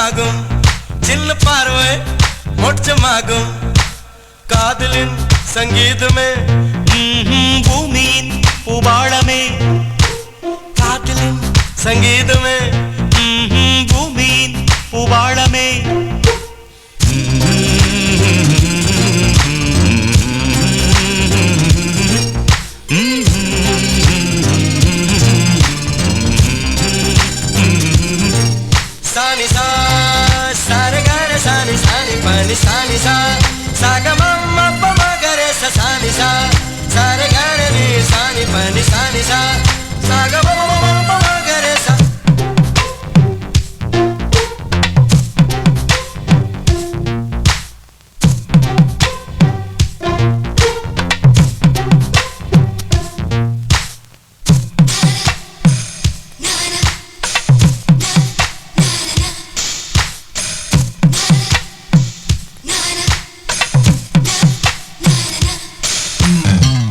திருத்தமாகும் சின்ன பார்வை மோட்சமாகும் காதலின் சங்கீதமே பூமியின் பூபாளமே காதலின் சங்கீதமே பூமியின் பூபாளமே சானி சா சாரகார சானி சானி பனி சானி சா சாகமம் அப்பமகரே சானி சா சாரகார நீ சானி பனி சானி சா சாகமம் அப்பமகரே சா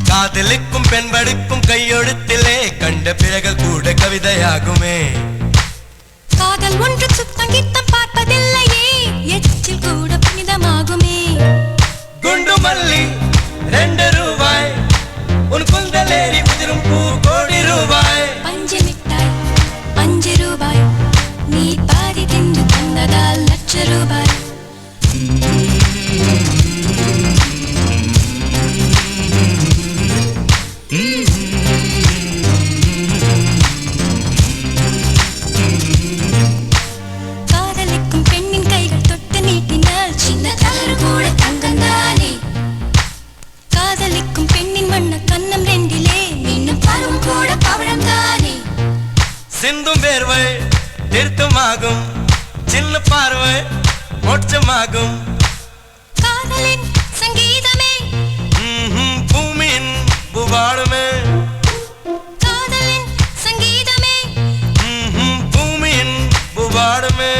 காதலிக்கும் பெண்படுக்கும் கையெழுத்திலே கண்ட பிறகு கூட கவிதையாகுமே காதல் ஒன்று சுத்தம் கித்தம் பார்ப்பதில்லையே எச்சில் கூட புனிதமாகுமே குண்டு மல்லி 2 ரூபாய் உன் குந்தலேறி உதிரும் பூ கோடி ரூபாய் பஞ்சு மிட்டாய் 5 ரூபாய் நீ பாதி தின்று தந்ததால் லட்ச ரூபாய் காதலிக்கும் பெண்ணின் கைகள் தொட்டு நீட்டினால் சின்ன தவறு கூட தங்கந்தானே காதலிக்கும் பெண்ணின் வண்ண கன்னம் ரெண்டிலே மீண்டும் பருவம் கூட பவழம் தானே சிந்தும் வேர்வை திருத்தமாகும் சின்ன பார்வை மோட்சமாகும் காதலின் சங்கீதமே பூமியின் பூபாளமே காதலின் சங்கீதமே பூமியின் பூபாளமே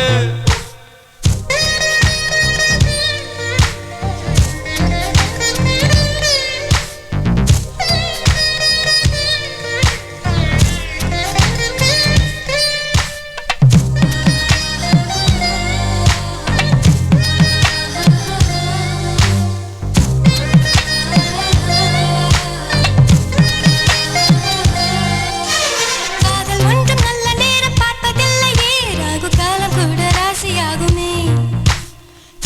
காதல் ஒன்றும் நல்ல நேரம் பார்ப்பதில்லையே ராகு காலம் கூட ராசியாகுமே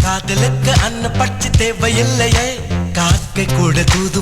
காதலுக்கு அன்ன பட்சி தேவையில்லையே காக்கை கூட தூது